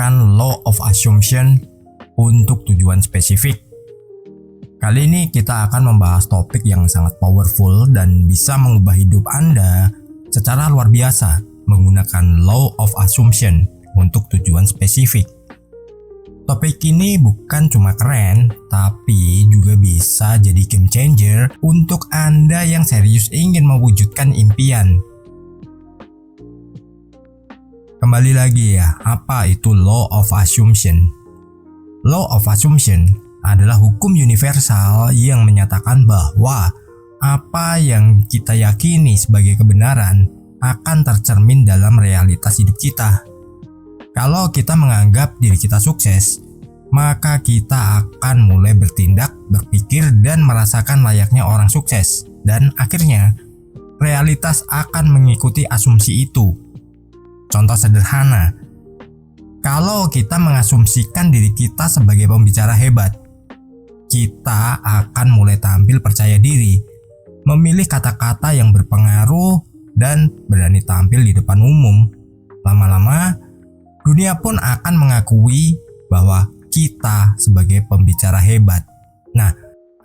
menggunakan law of assumption untuk tujuan spesifik. Kali ini kita akan membahas topik yang sangat powerful dan bisa mengubah hidup Anda secara luar biasa menggunakan law of assumption untuk tujuan spesifik. Topik ini bukan cuma keren, tapi juga bisa jadi game changer untuk Anda yang serius ingin mewujudkan impian. Kembali lagi ya, apa itu law of assumption? Law of assumption adalah hukum universal yang menyatakan bahwa apa yang kita yakini sebagai kebenaran akan tercermin dalam realitas hidup kita. Kalau kita menganggap diri kita sukses, maka kita akan mulai bertindak, berpikir, dan merasakan layaknya orang sukses. Dan akhirnya, realitas akan mengikuti asumsi itu. Contoh sederhana, kalau kita mengasumsikan diri kita sebagai pembicara hebat, kita akan mulai tampil percaya diri, memilih kata-kata yang berpengaruh, dan berani tampil di depan umum. Lama-lama, dunia pun akan mengakui bahwa kita sebagai pembicara hebat. Nah,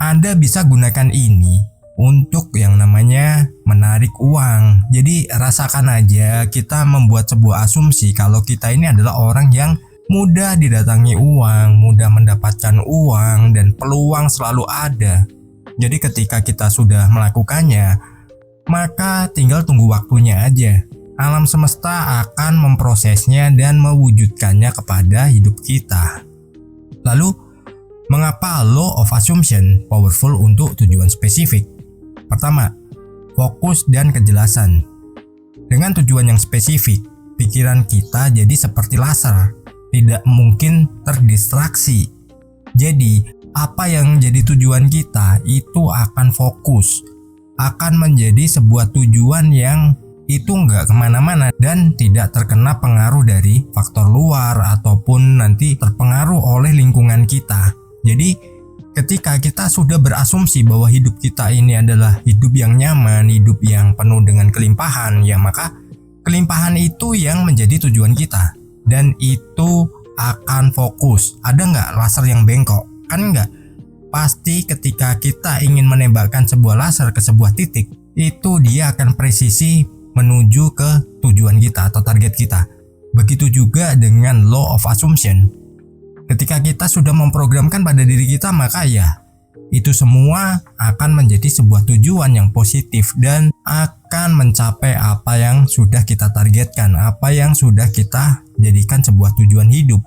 Anda bisa gunakan ini untuk yang namanya menarik uang. Jadi rasakan aja kita membuat sebuah asumsi kalau kita ini adalah orang yang mudah didatangi uang, mudah mendapatkan uang, dan peluang selalu ada. Jadi ketika kita sudah melakukannya, maka tinggal tunggu waktunya aja. Alam semesta akan memprosesnya dan mewujudkannya kepada hidup kita. Lalu, mengapa law of assumption powerful untuk tujuan spesifik? Pertama, fokus dan kejelasan. Dengan tujuan yang spesifik, pikiran kita jadi seperti laser, tidak mungkin terdistraksi. Jadi, apa yang jadi tujuan kita itu akan fokus, akan menjadi sebuah tujuan yang itu nggak kemana-mana dan tidak terkena pengaruh dari faktor luar ataupun nanti terpengaruh oleh lingkungan kita. Jadi ketika kita sudah berasumsi bahwa hidup kita ini adalah hidup yang nyaman, hidup yang penuh dengan kelimpahan, ya maka kelimpahan itu yang menjadi tujuan kita. Dan itu akan fokus. Ada nggak laser yang bengkok? Kan nggak. Pasti ketika kita ingin menembakkan sebuah laser ke sebuah titik, itu dia akan presisi menuju ke tujuan kita atau target kita. Begitu juga dengan law of assumption. Ketika kita sudah memprogramkan pada diri kita, maka ya itu semua akan menjadi sebuah tujuan yang positif dan akan mencapai apa yang sudah kita targetkan, apa yang sudah kita jadikan sebuah tujuan hidup.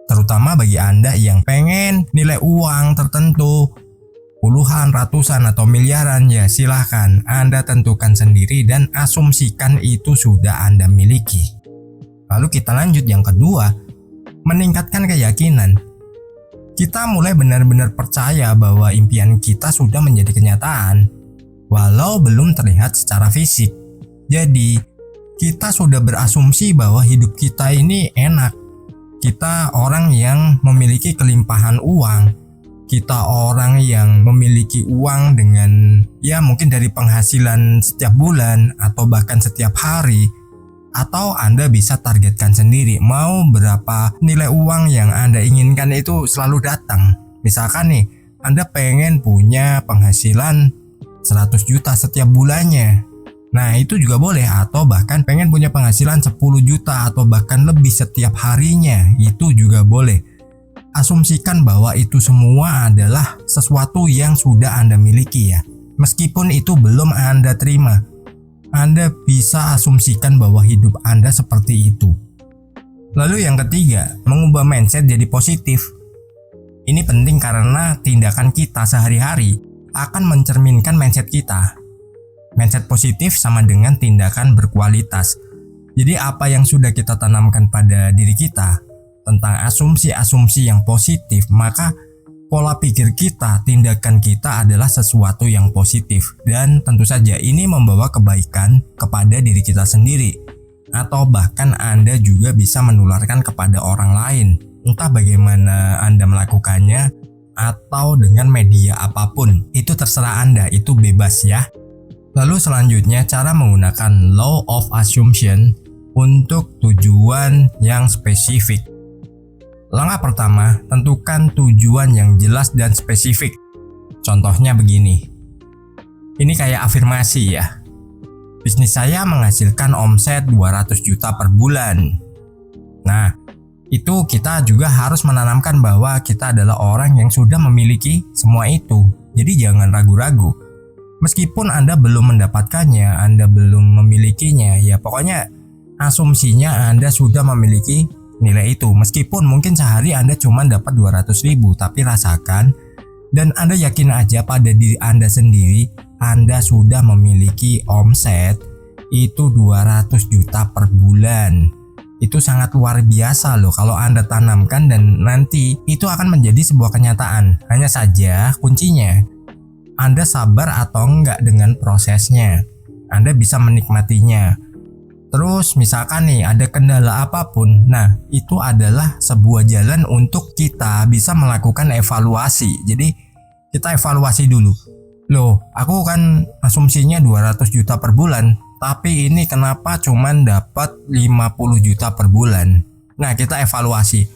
Terutama bagi Anda yang pengen nilai uang tertentu, puluhan, ratusan, atau miliaran, ya silahkan Anda tentukan sendiri dan asumsikan itu sudah Anda miliki. Lalu kita lanjut yang kedua, meningkatkan keyakinan. Kita mulai benar-benar percaya bahwa impian kita sudah menjadi kenyataan, walau belum terlihat secara fisik. Jadi, kita sudah berasumsi bahwa hidup kita ini enak. Kita orang yang memiliki kelimpahan uang. Kita orang yang memiliki uang dengan ya mungkin dari penghasilan setiap bulan atau bahkan setiap hari. Atau Anda bisa targetkan sendiri mau berapa nilai uang yang Anda inginkan itu selalu datang. Misalkan nih, Anda pengen punya penghasilan 100 juta setiap bulannya. Nah itu juga boleh, atau bahkan pengen punya penghasilan 10 juta atau bahkan lebih setiap harinya, itu juga boleh. Asumsikan bahwa itu semua adalah sesuatu yang sudah Anda miliki ya. Meskipun itu belum Anda terima, Anda bisa asumsikan bahwa hidup Anda seperti itu. Lalu yang ketiga, mengubah mindset jadi positif. Ini penting karena tindakan kita sehari-hari akan mencerminkan mindset kita. Mindset positif sama dengan tindakan berkualitas. Jadi apa yang sudah kita tanamkan pada diri kita tentang asumsi-asumsi yang positif, maka pola pikir kita, tindakan kita adalah sesuatu yang positif. Dan tentu saja ini membawa kebaikan kepada diri kita sendiri. Atau bahkan Anda juga bisa menularkan kepada orang lain. Entah bagaimana Anda melakukannya, atau dengan media apapun. Itu terserah Anda, itu bebas ya. Lalu selanjutnya cara menggunakan law of assumption untuk tujuan yang spesifik. Langkah pertama, tentukan tujuan yang jelas dan spesifik. Contohnya begini. Ini kayak afirmasi ya. Bisnis saya menghasilkan omset 200 juta per bulan. Nah, itu kita juga harus menanamkan bahwa kita adalah orang yang sudah memiliki semua itu. Jadi jangan ragu-ragu. Meskipun Anda belum mendapatkannya, Anda belum memilikinya, ya pokoknya asumsinya Anda sudah memiliki nilai itu. Meskipun mungkin sehari Anda cuma dapat 200 ribu, tapi rasakan dan Anda yakin aja pada diri Anda sendiri, Anda sudah memiliki omset itu 200 juta per bulan. Itu sangat luar biasa loh kalau Anda tanamkan dan nanti itu akan menjadi sebuah kenyataan. Hanya saja kuncinya Anda sabar atau enggak dengan prosesnya. Anda bisa menikmatinya. Terus misalkan nih ada kendala apapun, nah itu adalah sebuah jalan untuk kita bisa melakukan evaluasi. Jadi kita evaluasi dulu. Loh, aku kan asumsinya 200 juta per bulan, tapi ini kenapa cuman dapat 50 juta per bulan? Nah, kita evaluasi.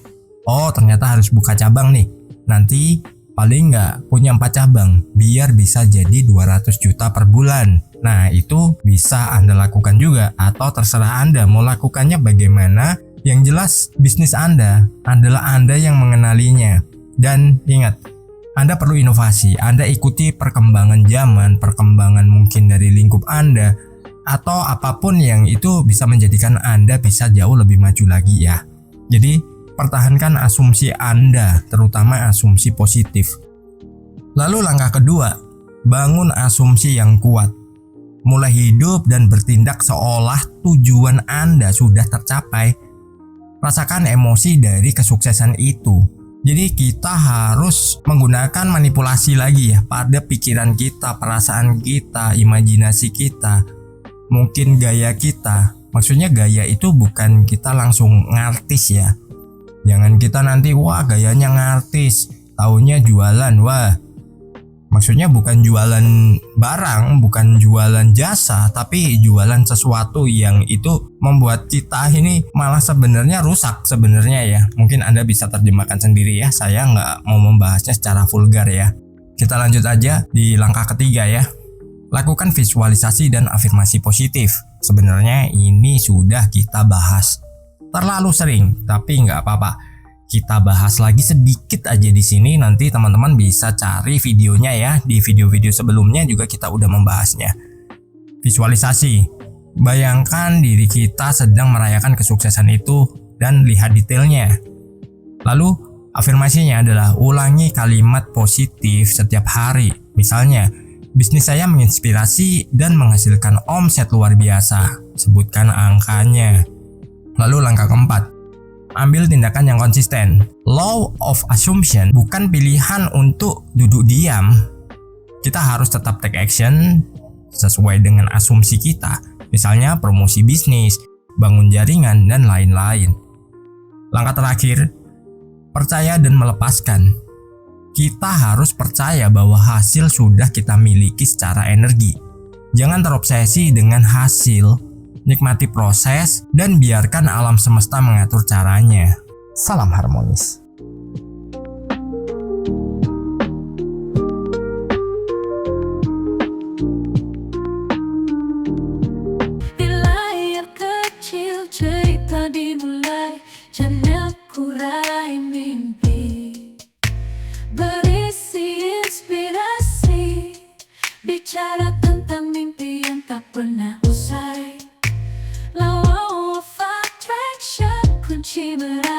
Oh, ternyata harus buka cabang nih. Nanti paling nggak punya 4 cabang, biar bisa jadi 200 juta per bulan. Nah, itu bisa Anda lakukan juga, atau terserah Anda mau lakukannya bagaimana. Yang jelas, bisnis Anda adalah Anda yang mengenalinya. Dan ingat, Anda perlu inovasi. Anda ikuti perkembangan zaman, perkembangan mungkin dari lingkup Anda, atau apapun yang itu bisa menjadikan Anda bisa jauh lebih maju lagi ya. Jadi pertahankan asumsi Anda, terutama asumsi positif. Lalu langkah kedua, bangun asumsi yang kuat. Mulai hidup dan bertindak seolah tujuan Anda sudah tercapai. Rasakan emosi dari kesuksesan itu. Jadi kita harus menggunakan manipulasi lagi ya pada pikiran kita, perasaan kita, imajinasi kita. Mungkin gaya kita, maksudnya gaya itu bukan kita langsung ngartis ya. Jangan kita nanti wah gayanya ngartis, taunya jualan, wah. Maksudnya bukan jualan barang, bukan jualan jasa, tapi jualan sesuatu yang itu membuat kita ini malah sebenarnya rusak sebenarnya ya. Mungkin Anda bisa terjemahkan sendiri ya, saya nggak mau membahasnya secara vulgar ya. Kita lanjut aja di langkah ketiga ya. Lakukan visualisasi dan afirmasi positif. Sebenarnya ini sudah kita bahas terlalu sering, tapi nggak apa-apa. Kita bahas lagi sedikit aja di sini. Nanti teman-teman bisa cari videonya ya. Di video-video sebelumnya juga kita udah membahasnya. Visualisasi. Bayangkan diri kita sedang merayakan kesuksesan itu dan lihat detailnya. Lalu afirmasinya adalah ulangi kalimat positif setiap hari. Misalnya, bisnis saya menginspirasi dan menghasilkan omset luar biasa. Sebutkan angkanya. Lalu langkah keempat, ambil tindakan yang konsisten. Law of assumption bukan pilihan untuk duduk diam. Kita harus tetap take action sesuai dengan asumsi kita. Misalnya promosi bisnis, bangun jaringan, dan lain-lain. Langkah terakhir, percaya dan melepaskan. Kita harus percaya bahwa hasil sudah kita miliki secara energi. Jangan terobsesi dengan hasil. Nikmati proses dan biarkan alam semesta mengatur caranya. Salam harmonis. Di layar kecil cerita dimulai, channel kurai mimpi, berisi inspirasi, bicara tentang mimpi yang tak pernah usai. Law of attraction, kunci berada